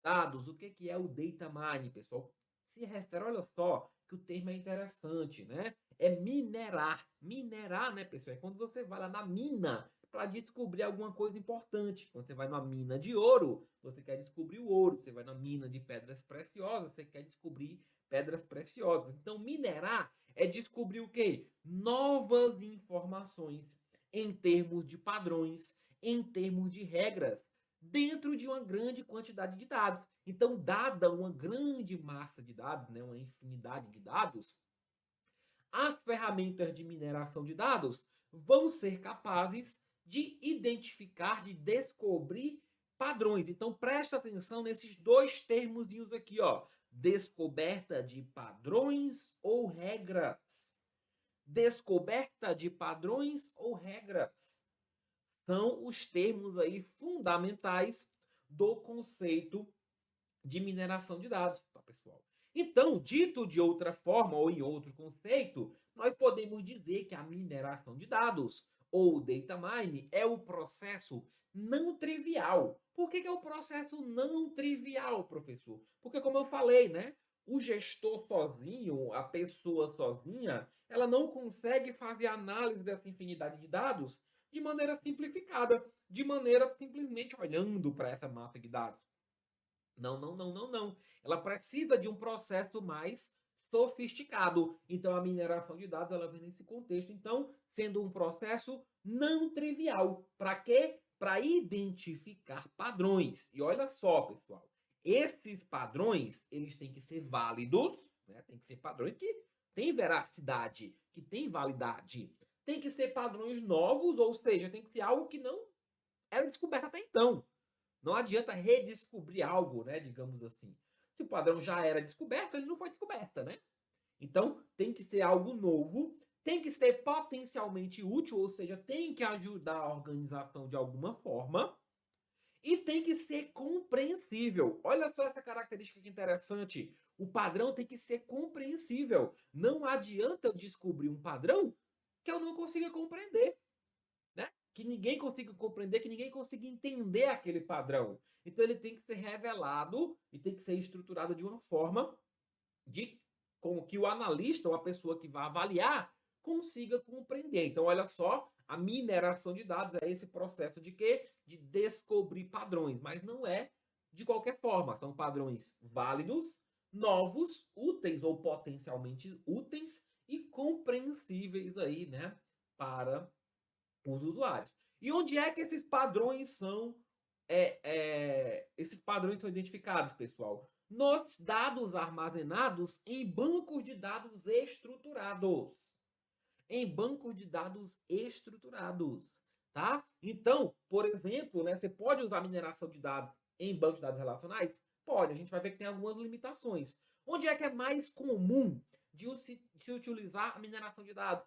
dados, o que que é o data mining, pessoal? Se refere, olha só, que o termo é interessante, né? É minerar. Minerar, né, pessoal? É quando você vai lá na mina para descobrir alguma coisa importante. Quando você vai numa mina de ouro, você quer descobrir o ouro. Você vai na mina de pedras preciosas, você quer descobrir pedras preciosas. Então, minerar é descobrir o quê? Novas informações em termos de padrões, em termos de regras, dentro de uma grande quantidade de dados. Então, dada uma grande massa de dados, né, uma infinidade de dados, as ferramentas de mineração de dados vão ser capazes de identificar, de descobrir padrões. Então, presta atenção nesses dois termos aqui, ó. Descoberta de padrões ou regras. Descoberta de padrões ou regras são os termos aí fundamentais do conceito de mineração de dados, tá, pessoal? Então, dito de outra forma ou em outro conceito, nós podemos dizer que a mineração de dados ou data mining é o processo não trivial. Por que é o processo não trivial, professor? Porque, como eu falei, né? O gestor sozinho, a pessoa sozinha, ela não consegue fazer análise dessa infinidade de dados de maneira simplificada, de maneira simplesmente olhando para essa massa de dados. Não, não, não, não, não. Ela precisa de um processo mais sofisticado. Então, a mineração de dados ela vem nesse contexto. Então, sendo um processo não trivial. Para quê? Para identificar padrões. E olha só, pessoal, esses padrões eles têm que ser válidos, né? Tem que ser padrões que têm veracidade, que têm validade. Tem que ser padrões novos, ou seja, tem que ser algo que não era descoberto até então. Não adianta redescobrir algo, né, digamos assim. Se o padrão já era descoberto, ele não foi descoberta, né? Então, tem que ser algo novo, tem que ser potencialmente útil, ou seja, tem que ajudar a organização de alguma forma e tem que ser compreensível. Olha só essa característica que interessante. O padrão tem que ser compreensível. Não adianta eu descobrir um padrão que eu não consiga compreender, né? Que ninguém consiga compreender, que ninguém consiga entender aquele padrão. Então ele tem que ser revelado e tem que ser estruturado de uma forma de com que o analista ou a pessoa que vai avaliar consiga compreender. Então olha só, a mineração de dados é esse processo de quê? De descobrir padrões, mas não é de qualquer forma, são padrões válidos, novos, úteis ou potencialmente úteis e compreensíveis aí, né, para os usuários. E onde é que esses padrões são identificados, pessoal? Nos dados armazenados em bancos de dados estruturados. Em bancos de dados estruturados, tá? Então, por exemplo, né, você pode usar mineração de dados em bancos de dados relacionais? Pode, a gente vai ver que tem algumas limitações. Onde é que é mais comum de se utilizar a mineração de dados?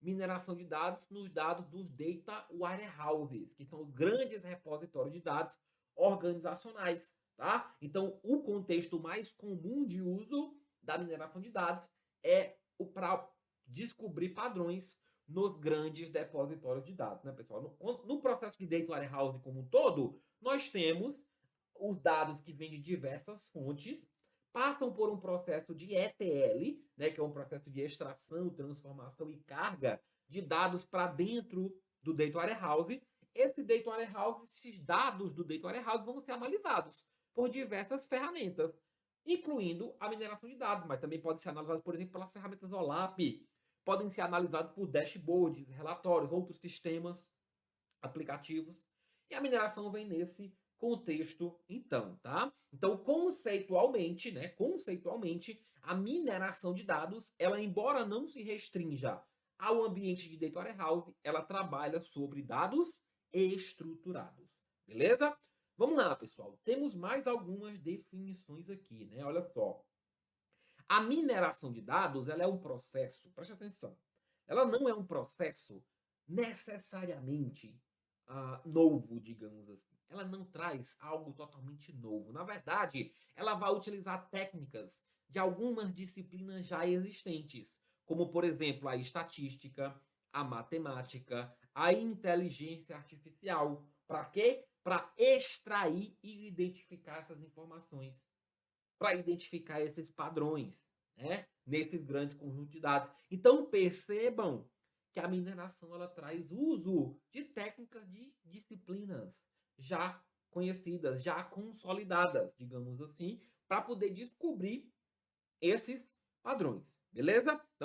Mineração de dados nos dados dos data warehouses, que são os grandes repositórios de dados organizacionais, tá? Então, o contexto mais comum de uso da mineração de dados é o para descobrir padrões nos grandes depositórios de dados, né, pessoal? No processo de data warehouse como um todo, nós temos os dados que vêm de diversas fontes, passam por um processo de ETL, né, que é um processo de extração, transformação e carga de dados para dentro do Data Warehouse. Esse Data Warehouse, esses dados do Data Warehouse vão ser analisados por diversas ferramentas, incluindo a mineração de dados, mas também pode ser analisado, por exemplo, pelas ferramentas OLAP, podem ser analisados por dashboards, relatórios, outros sistemas, aplicativos. E a mineração vem nesse contexto, então, tá? Então, conceitualmente, né? Conceitualmente, a mineração de dados, ela, embora não se restrinja ao ambiente de data warehouse, ela trabalha sobre dados estruturados, beleza? Vamos lá, pessoal. Temos mais algumas definições aqui, né? Olha só. A mineração de dados, ela é um processo, preste atenção, ela não é um processo necessariamente novo, digamos assim. Ela não traz algo totalmente novo. Na verdade, ela vai utilizar técnicas de algumas disciplinas já existentes, como, por exemplo, a estatística, a matemática, a inteligência artificial. Para quê? para extrair e identificar essas informações, para identificar esses padrões, né, nesses grandes conjuntos de dados. Então percebam que a mineração ela traz uso de técnicas de disciplinas já conhecidas, já consolidadas, digamos assim, para poder descobrir esses padrões, beleza?